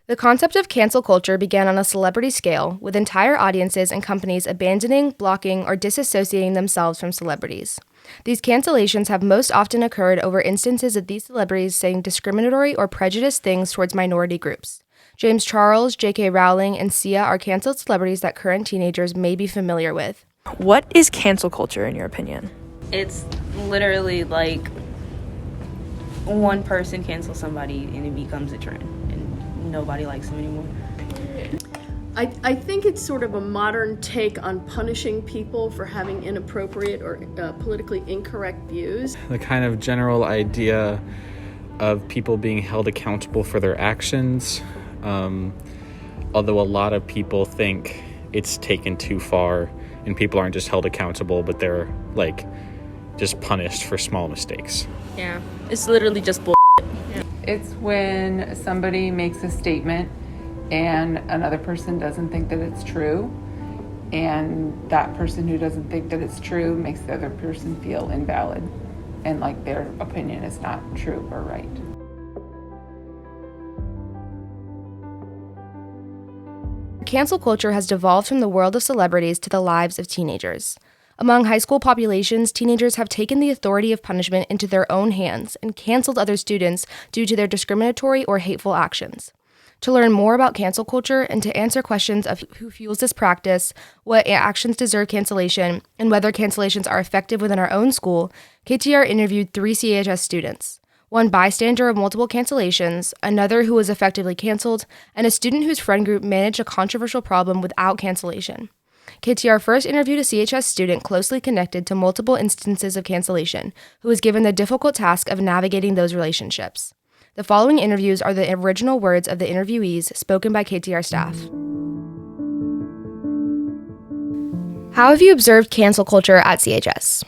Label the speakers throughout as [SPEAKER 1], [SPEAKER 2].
[SPEAKER 1] The concept of cancel culture began on a celebrity scale, with entire audiences and companies abandoning, blocking, or disassociating themselves from celebrities. These cancellations have most often occurred over instances of these celebrities saying discriminatory or prejudiced things towards minority groups. James Charles, J.K. Rowling, and Sia are canceled celebrities that current teenagers may be familiar with.
[SPEAKER 2] What is cancel culture in your opinion?
[SPEAKER 3] It's literally like one person cancels somebody and it becomes a trend and nobody likes them anymore.
[SPEAKER 4] I think it's sort of a modern take on punishing people for having inappropriate or politically incorrect views.
[SPEAKER 5] The kind of general idea of people being held accountable for their actions, although a lot of people think it's taken too far and people aren't just held accountable, but they're like just punished for small mistakes.
[SPEAKER 3] Yeah, it's literally just bull.
[SPEAKER 6] It's when somebody makes a statement and another person doesn't think that it's true, and that person who doesn't think that it's true makes the other person feel invalid and like their opinion is not true or right.
[SPEAKER 1] Cancel culture has devolved from the world of celebrities to the lives of teenagers. Among high school populations, teenagers have taken the authority of punishment into their own hands and canceled other students due to their discriminatory or hateful actions. To learn more about cancel culture and to answer questions of who fuels this practice, what actions deserve cancellation, and whether cancellations are effective within our own school, KTR interviewed 3 CHS students. One bystander of multiple cancellations, another who was effectively canceled, and a student whose friend group managed a controversial problem without cancellation. KTR first interviewed a CHS student closely connected to multiple instances of cancellation, who was given the difficult task of navigating those relationships. The following interviews are the original words of the interviewees spoken by KTR staff. How have you observed cancel culture at CHS?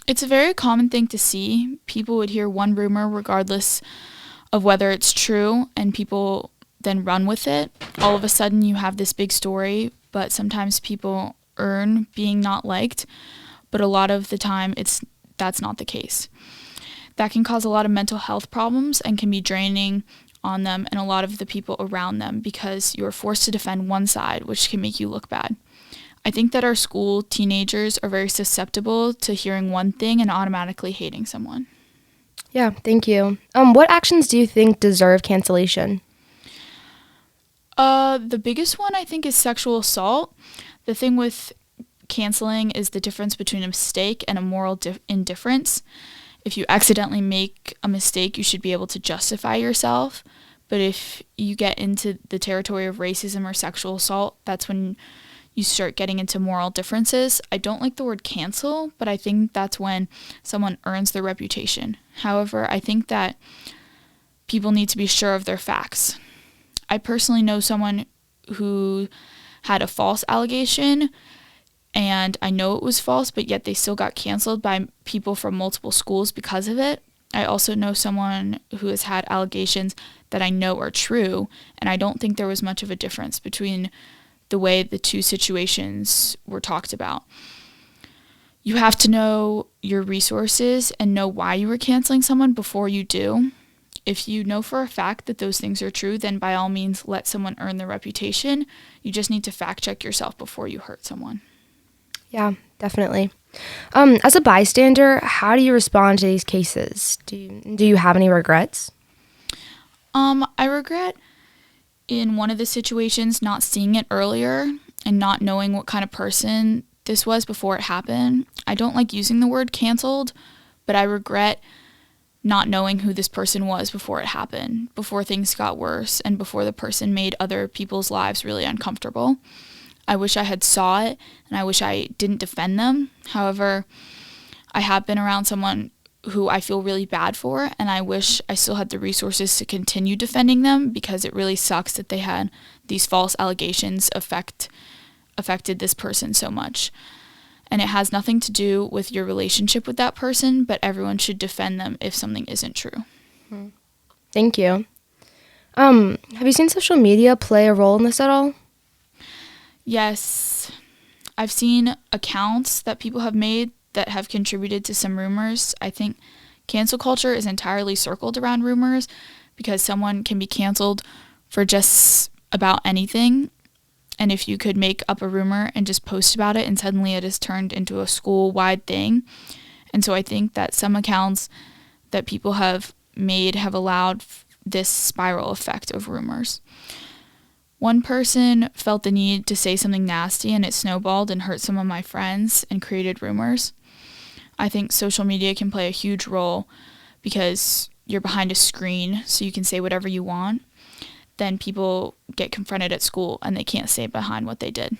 [SPEAKER 7] It's a very common thing to see. People would hear one rumor regardless of whether it's true, and people then run with it. All of a sudden you have this big story, but sometimes people earn being not liked, but a lot of the time that's not the case. That can cause a lot of mental health problems and can be draining on them and a lot of the people around them because you're forced to defend one side, which can make you look bad. I think that our school teenagers are very susceptible to hearing one thing and automatically hating someone.
[SPEAKER 1] Yeah, thank you. What actions do you think deserve cancellation?
[SPEAKER 7] The biggest one I think is sexual assault. The thing with canceling is the difference between a mistake and a moral indifference. If you accidentally make a mistake, you should be able to justify yourself. But if you get into the territory of racism or sexual assault, that's when you start getting into moral differences. I don't like the word cancel, but I think that's when someone earns their reputation. However, I think that people need to be sure of their facts. I personally know someone who had a false allegation, and I know it was false, but yet they still got canceled by people from multiple schools because of it. I also know someone who has had allegations that I know are true, and I don't think there was much of a difference between the way the two situations were talked about. You have to know your resources and know why you were canceling someone before you do. If you know for a fact that those things are true, then by all means let someone earn their reputation. You just need to fact check yourself before you hurt someone.
[SPEAKER 1] Yeah, definitely. As a bystander, how do you respond to these cases? Do you have any regrets?
[SPEAKER 7] I regret in one of the situations not seeing it earlier and not knowing what kind of person this was before it happened. I don't like using the word canceled, but I regret not knowing who this person was before it happened, before things got worse, and before the person made other people's lives really uncomfortable. I wish I had saw it, and I wish I didn't defend them. However, I have been around someone who I feel really bad for, and I wish I still had the resources to continue defending them because it really sucks that they had these false allegations affected this person so much. And it has nothing to do with your relationship with that person, but everyone should defend them if something isn't true.
[SPEAKER 1] Thank you. Have you seen social media play a role in this at all?
[SPEAKER 7] Yes. I've seen accounts that people have made that have contributed to some rumors. I think cancel culture is entirely circled around rumors because someone can be canceled for just about anything. And if you could make up a rumor and just post about it, and suddenly it is turned into a school-wide thing. And so I think that some accounts that people have made have allowed this spiral effect of rumors. One person felt the need to say something nasty, and it snowballed and hurt some of my friends and created rumors. I think social media can play a huge role because you're behind a screen, so you can say whatever you want. Then people get confronted at school and they can't stay behind what they did.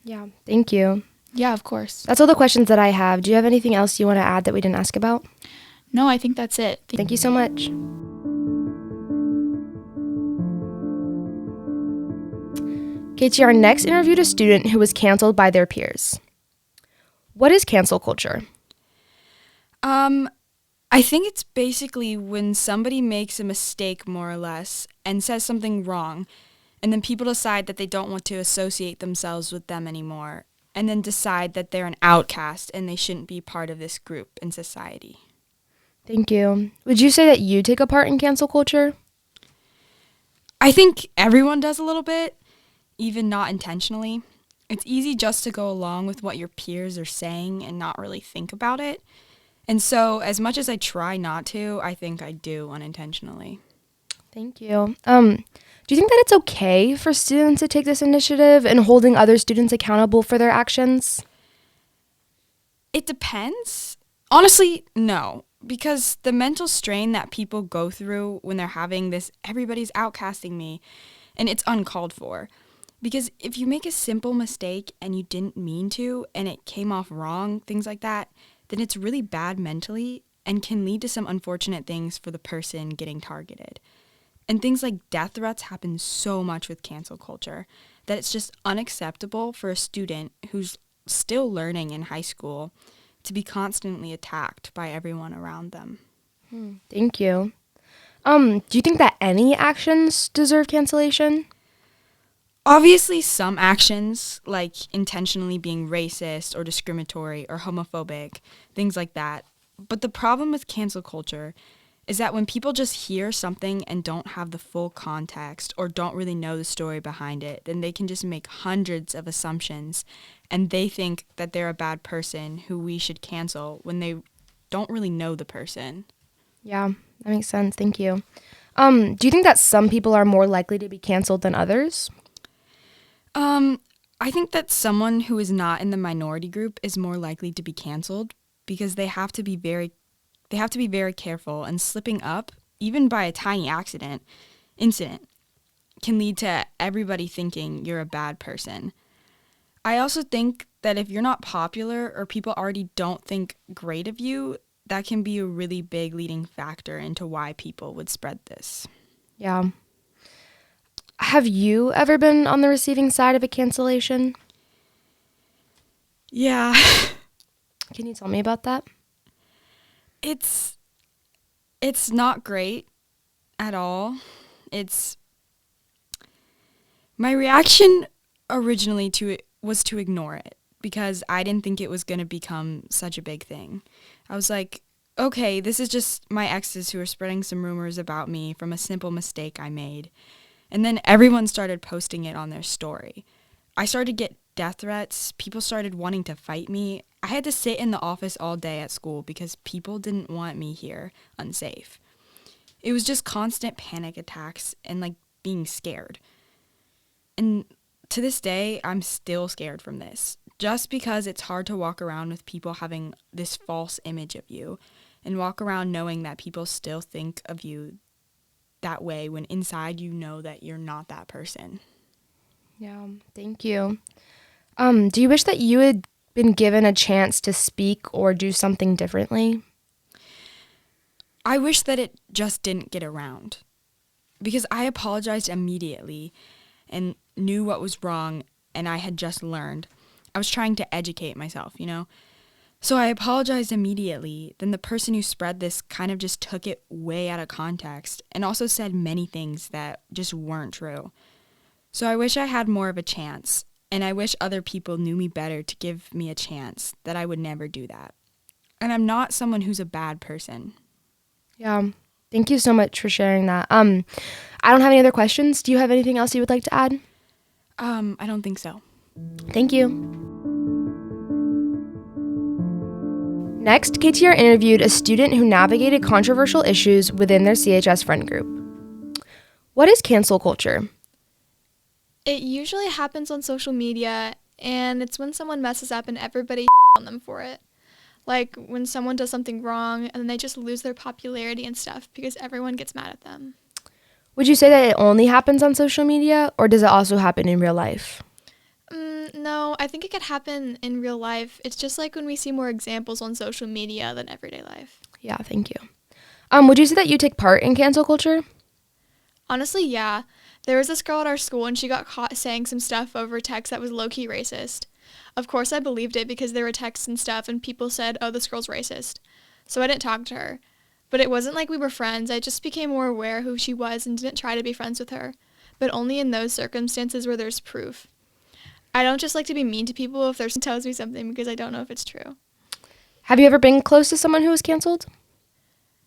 [SPEAKER 1] Yeah, thank you.
[SPEAKER 7] Yeah, of course.
[SPEAKER 1] That's all the questions that I have. Do you have anything else you want to add that we didn't ask about?
[SPEAKER 7] No, I think that's it.
[SPEAKER 1] Thank you so much. KTR next interviewed a student who was canceled by their peers. What is cancel culture?
[SPEAKER 8] I think it's basically when somebody makes a mistake, more or less, and says something wrong, and then people decide that they don't want to associate themselves with them anymore, and then decide that they're an outcast and they shouldn't be part of this group in society.
[SPEAKER 1] Thank you. Would you say that you take a part in cancel culture?
[SPEAKER 8] I think everyone does a little bit, even not intentionally. It's easy just to go along with what your peers are saying and not really think about it. And so, as much as I try not to, I think I do unintentionally.
[SPEAKER 1] Thank you. Do you think that it's okay for students to take this initiative in holding other students accountable for their actions?
[SPEAKER 8] It depends. Honestly, no. Because the mental strain that people go through when they're having this, everybody's outcasting me, and it's uncalled for. Because if you make a simple mistake and you didn't mean to, and it came off wrong, things like that, then it's really bad mentally and can lead to some unfortunate things for the person getting targeted. And things like death threats happen so much with cancel culture that it's just unacceptable for a student who's still learning in high school to be constantly attacked by everyone around them.
[SPEAKER 1] Thank you. Do you think that any actions deserve cancellation?
[SPEAKER 8] Obviously, some actions, like intentionally being racist or discriminatory or homophobic, things like that. But the problem with cancel culture is that when people just hear something and don't have the full context or don't really know the story behind it, then they can just make hundreds of assumptions and they think that they're a bad person who we should cancel when they don't really know the person.
[SPEAKER 1] Yeah, that makes sense. Thank you. Do you think that some people are more likely to be canceled than others?
[SPEAKER 8] I think that someone who is not in the minority group is more likely to be canceled because they have to be very careful, and slipping up, even by a tiny incident, can lead to everybody thinking you're a bad person. I also think that if you're not popular or people already don't think great of you, that can be a really big leading factor into why people would spread this.
[SPEAKER 1] Yeah. Have you ever been on the receiving side of a cancellation?
[SPEAKER 8] Yeah.
[SPEAKER 1] Can you tell me about that?
[SPEAKER 8] It's not great at all. My reaction originally to it was to ignore it because I didn't think it was going to become such a big thing. I was like, okay, this is just my exes who are spreading some rumors about me from a simple mistake I made. And then everyone started posting it on their story. I started to get death threats. People started wanting to fight me. I had to sit in the office all day at school because people didn't want me here unsafe. It was just constant panic attacks and like being scared. And to this day, I'm still scared from this. Just because it's hard to walk around with people having this false image of you and walk around knowing that people still think of you that way when inside you know that you're not that person.
[SPEAKER 1] Yeah, thank you. Do you wish that you had been given a chance to speak or do something differently?
[SPEAKER 8] I wish that it just didn't get around because I apologized immediately and knew what was wrong and I had just learned. I was trying to educate myself, So I apologized immediately. Then the person who spread this kind of just took it way out of context and also said many things that just weren't true. So I wish I had more of a chance, and I wish other people knew me better to give me a chance, that I would never do that. And I'm not someone who's a bad person.
[SPEAKER 1] Yeah, Thank you so much for sharing that. I don't have any other questions. Do you have anything else you would like to add?
[SPEAKER 8] I don't think so.
[SPEAKER 1] Thank you. Next, KTR interviewed a student who navigated controversial issues within their CHS friend group. What is cancel culture?
[SPEAKER 9] It usually happens on social media, and it's when someone messes up and everybody on them for it. Like when someone does something wrong and then they just lose their popularity and stuff because everyone gets mad at them.
[SPEAKER 1] Would you say that it only happens on social media, or does it also happen in real life?
[SPEAKER 9] No, I think it could happen in real life. It's just like when we see more examples on social media than everyday life.
[SPEAKER 1] Yeah, thank you. Would you say that you take part in cancel culture?
[SPEAKER 9] Honestly, yeah. There was this girl at our school and she got caught saying some stuff over text that was low-key racist. Of course I believed it because there were texts and stuff and people said, oh, this girl's racist. So I didn't talk to her. But it wasn't like we were friends. I just became more aware who she was and didn't try to be friends with her. But only in those circumstances where there's proof. I don't just like to be mean to people if someone tells me something because I don't know if it's true.
[SPEAKER 1] Have you ever been close to someone who was canceled?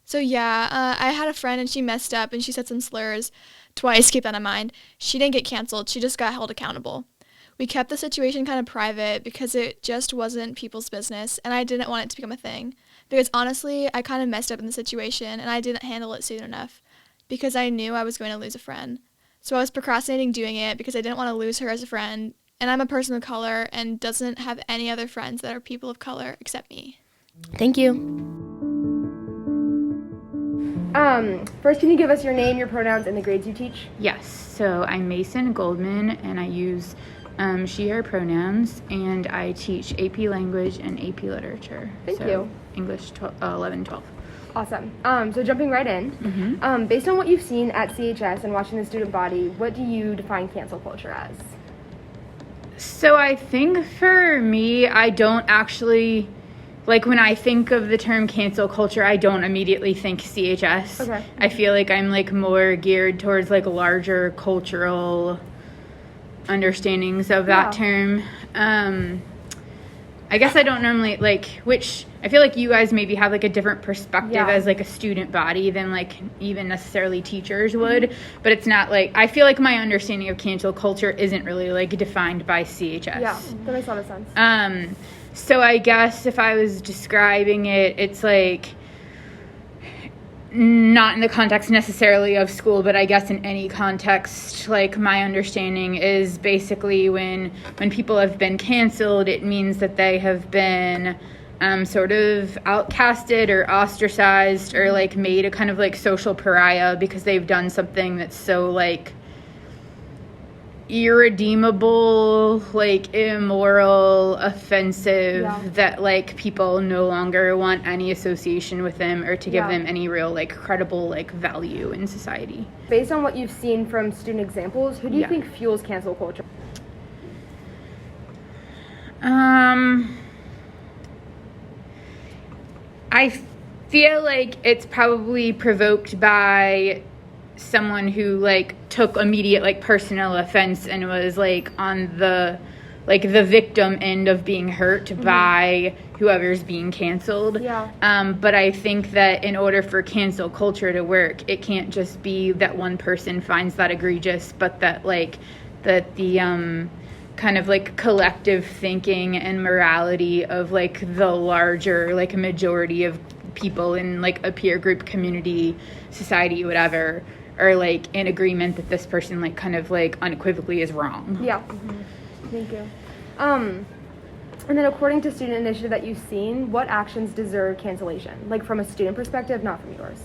[SPEAKER 9] So yeah, I had a friend and she messed up and she said some slurs twice, keep that in mind. She didn't get canceled, she just got held accountable. We kept the situation kind of private because it just wasn't people's business and I didn't want it to become a thing. Because honestly, I kind of messed up in the situation and I didn't handle it soon enough because I knew I was going to lose a friend. So I was procrastinating doing it because I didn't want to lose her as a friend. And I'm a person of color and doesn't have any other friends that are people of color except me.
[SPEAKER 1] Thank you. First, can you give us your name, your pronouns, and the grades you teach?
[SPEAKER 10] Yes, so I'm Mason Goldman, and I use she, her pronouns, and I teach AP Language and AP Literature.
[SPEAKER 1] Thank you.
[SPEAKER 10] English 11, 12.
[SPEAKER 1] Awesome. So jumping right in, based on what you've seen at CHS and watching the student body, what do you define cancel culture as?
[SPEAKER 10] So I think for me, I don't actually, like when I think of the term cancel culture, I don't immediately think CHS.
[SPEAKER 1] Okay.
[SPEAKER 10] I feel like I'm like more geared towards like larger cultural understandings of that term. I guess I don't normally which I feel like you guys maybe have like a different perspective as like a student body than like even necessarily teachers would, but it's not like, I feel like my understanding of cancel culture isn't really like defined by CHS.
[SPEAKER 1] Yeah, that makes a lot of sense.
[SPEAKER 10] So I guess if I was describing it, it's like not in the context necessarily of school, but I guess in any context, like my understanding is basically when people have been canceled, it means that they have been sort of outcasted or ostracized or like made a kind of like social pariah because they've done something that's so like irredeemable, like immoral, offensive, that like people no longer want any association with them or to give them any real like credible like value in society.
[SPEAKER 1] Based on what you've seen from student examples, who do you think fuels cancel culture?
[SPEAKER 10] I feel like it's probably provoked by someone who like took immediate like personal offense and was like on the victim end of being hurt by whoever's being canceled. But I think that in order for cancel culture to work, it can't just be that one person finds that egregious, but that the kind of like collective thinking and morality of like the larger like majority of people in like a peer group, community, society, whatever, are like in agreement that this person like kind of like unequivocally is wrong.
[SPEAKER 1] Thank you. And then according to student initiative that you've seen, what actions deserve cancellation? Like from a student perspective, not from yours.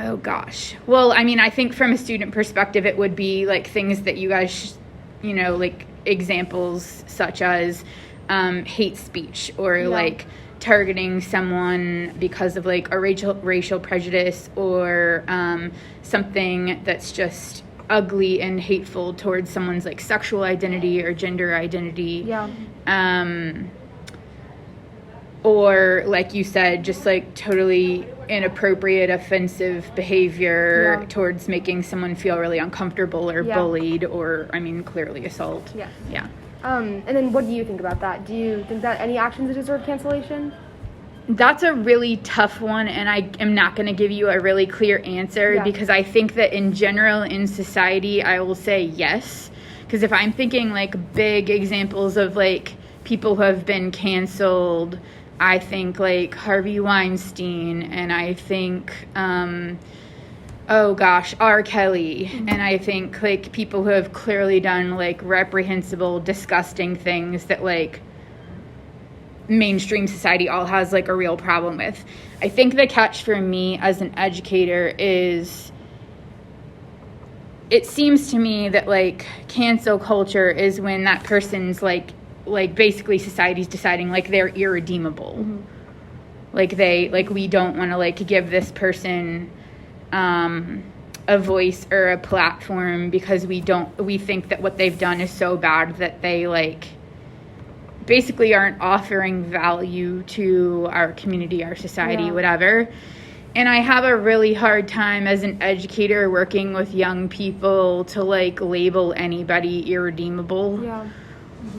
[SPEAKER 10] Oh gosh. Well, I mean, I think from a student perspective, it would be like things that you guys, like examples such as hate speech or like targeting someone because of like a racial prejudice or something that's just ugly and hateful towards someone's like sexual identity or gender identity. Or like you said, just like totally inappropriate, offensive behavior towards making someone feel really uncomfortable or bullied or, I mean, clearly assault.
[SPEAKER 1] And then what do you think about that? Do you think that any actions deserve cancellation?
[SPEAKER 10] That's a really tough one, and I am not going to give you a really clear answer because I think that in general in society, I will say yes. Because if I'm thinking like big examples of like people who have been canceled, I think like Harvey Weinstein, and I think, R. Kelly, and I think like people who have clearly done like reprehensible, disgusting things that like mainstream society all has like a real problem with. I think the catch for me as an educator is, it seems to me that like cancel culture is when that person's like basically society's deciding like they're irredeemable. Like we don't want to like give this person a voice or a platform because we think that what they've done is so bad that they like basically aren't offering value to our community, our society, whatever. And I have a really hard time as an educator working with young people to like label anybody irredeemable.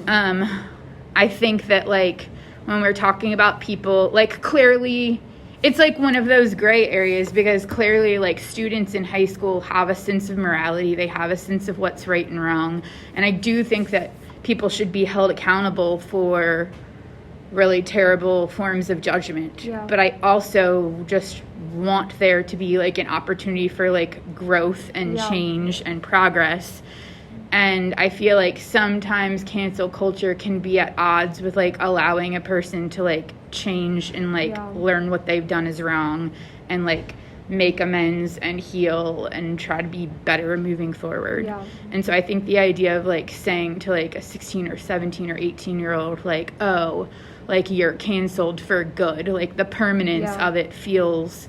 [SPEAKER 10] I think that like when we're talking about people, like clearly it's like one of those gray areas because clearly like students in high school have a sense of morality, they have a sense of what's right and wrong, and I do think that people should be held accountable for really terrible forms of judgment. But I also just want there to be like an opportunity for like growth and change and progress. And I feel like sometimes cancel culture can be at odds with like allowing a person to like change and like learn what they've done is wrong and like make amends and heal and try to be better moving forward. And so I think the idea of like saying to like a 16 or 17 or 18-year-old like, oh, like you're canceled for good, like the permanence of it feels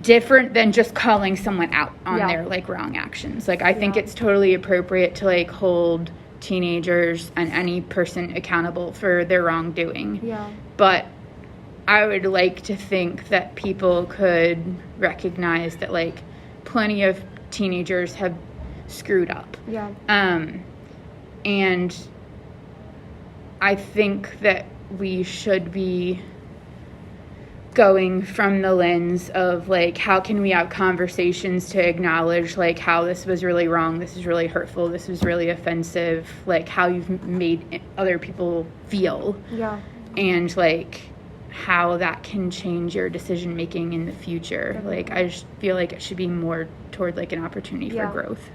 [SPEAKER 10] different than just calling someone out on their like wrong actions. Like I think it's totally appropriate to like hold teenagers and any person accountable for their wrongdoing. But I would like to think that people could recognize that like plenty of teenagers have screwed up. And I think that we should be going from the lens of like how can we have conversations to acknowledge like how this was really wrong, this is really hurtful, this was really offensive, like how you've made other people feel. And like how that can change your decision making in the future. Like I just feel like it should be more toward like an opportunity for growth.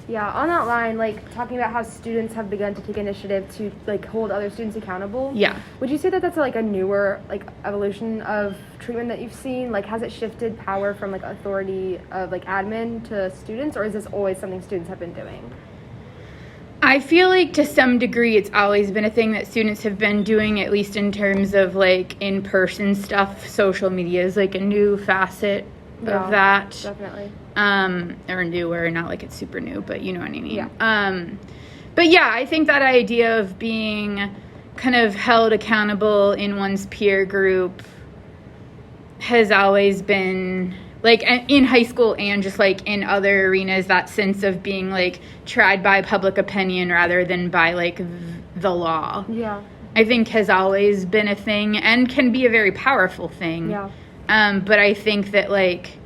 [SPEAKER 1] On that line, like talking about how students have begun to take initiative to like hold other students accountable. Would you say that that's like a newer like evolution of treatment that you've seen? Like has it shifted power from like authority of like admin to students, or is this always something students have been doing?
[SPEAKER 10] I feel like to some degree it's always been a thing that students have been doing, at least in terms of like in-person stuff. Social media is like a new facet of that.
[SPEAKER 1] Definitely.
[SPEAKER 10] Or newer, not like it's super new, but you know what I mean. But yeah, I think that idea of being kind of held accountable in one's peer group has always been like in high school and just like in other arenas, that sense of being like tried by public opinion rather than by like the law. I think has always been a thing and can be a very powerful thing. But I think that like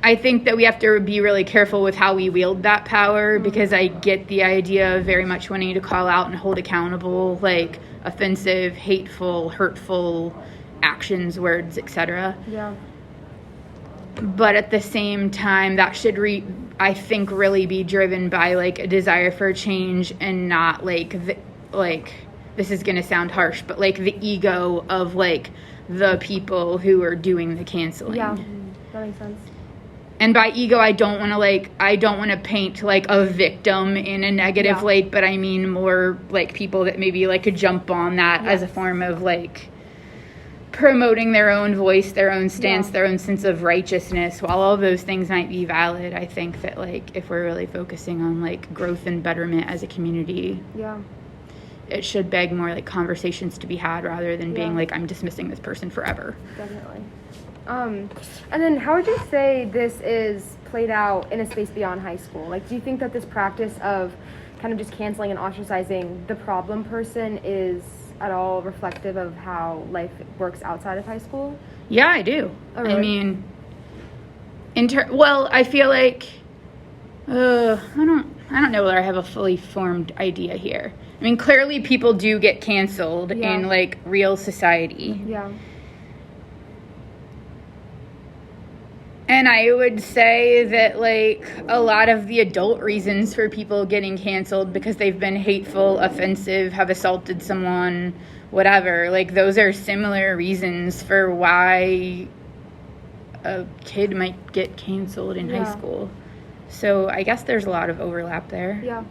[SPEAKER 10] I think that we have to be really careful with how we wield that power, because I get the idea of very much wanting to call out and hold accountable like offensive, hateful, hurtful actions, words, etc. But at the same time, that should I think really be driven by like a desire for change and not like this is going to sound harsh, but like the ego of like the people who are doing the canceling.
[SPEAKER 1] That makes sense.
[SPEAKER 10] And by ego, I don't want to paint like a victim in a negative light, but I mean more like people that maybe like could jump on that as a form of like promoting their own voice, their own stance, their own sense of righteousness. While all those things might be valid, I think that like if we're really focusing on like growth and betterment as a community, it should beg more like conversations to be had rather than being like, I'm dismissing this person forever.
[SPEAKER 1] Definitely. And then how would you say this is played out in a space beyond high school? Like, do you think that this practice of kind of just canceling and ostracizing the problem person is
[SPEAKER 11] at all reflective of how life works outside of high school?
[SPEAKER 10] Yeah, I do.
[SPEAKER 11] Oh, really?
[SPEAKER 10] I mean, well, I feel like I don't know whether I have a fully formed idea here. I mean, clearly people do get canceled in like real society.
[SPEAKER 11] Yeah.
[SPEAKER 10] And I would say that, like, a lot of the adult reasons for people getting canceled because they've been hateful, offensive, have assaulted someone, whatever, like, those are similar reasons for why a kid might get canceled in high school. So I guess there's a lot of overlap there.
[SPEAKER 11] Yeah.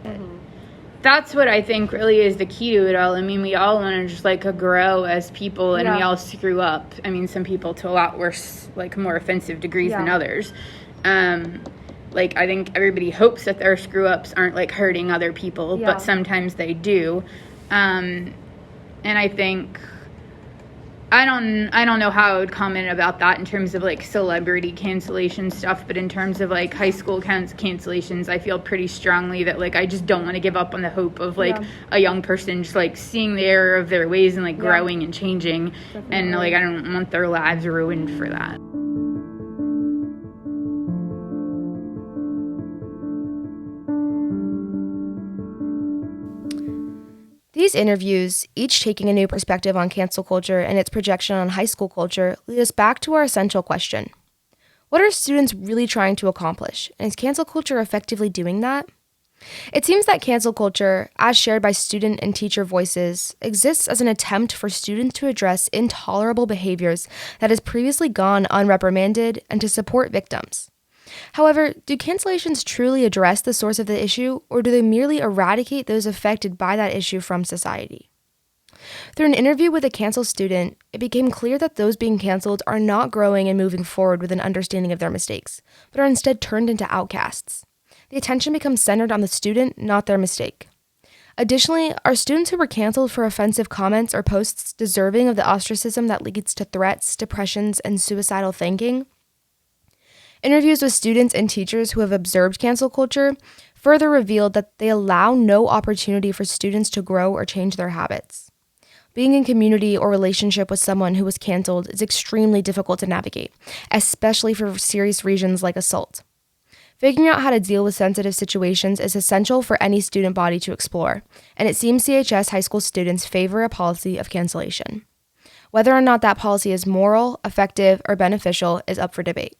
[SPEAKER 10] That's what I think really is the key to it all. I mean, we all want to just, like, grow as people, and we all screw up. I mean, some people to a lot worse, like, more offensive degrees than others. Like, I think everybody hopes that their screw-ups aren't, like, hurting other people, but sometimes they do. And I think... I don't know how I would comment about that in terms of, like, celebrity cancellation stuff, but in terms of, like, high school cancellations, I feel pretty strongly that, like, I just don't want to give up on the hope of, like, a young person just, like, seeing the error of their ways and, like, growing and changing. Definitely. And, like, I don't want their lives ruined for that.
[SPEAKER 1] These interviews, each taking a new perspective on cancel culture and its projection on high school culture, lead us back to our essential question. What are students really trying to accomplish, and is cancel culture effectively doing that? It seems that cancel culture, as shared by student and teacher voices, exists as an attempt for students to address intolerable behaviors that has previously gone unreprimanded and to support victims. However, do cancellations truly address the source of the issue, or do they merely eradicate those affected by that issue from society? Through an interview with a canceled student, it became clear that those being canceled are not growing and moving forward with an understanding of their mistakes, but are instead turned into outcasts. The attention becomes centered on the student, not their mistake. Additionally, are students who were canceled for offensive comments or posts deserving of the ostracism that leads to threats, depressions, and suicidal thinking? Interviews with students and teachers who have observed cancel culture further revealed that they allow no opportunity for students to grow or change their habits. Being in community or relationship with someone who was canceled is extremely difficult to navigate, especially for serious reasons like assault. Figuring out how to deal with sensitive situations is essential for any student body to explore, and it seems CHS high school students favor a policy of cancellation. Whether or not that policy is moral, effective, or beneficial is up for debate.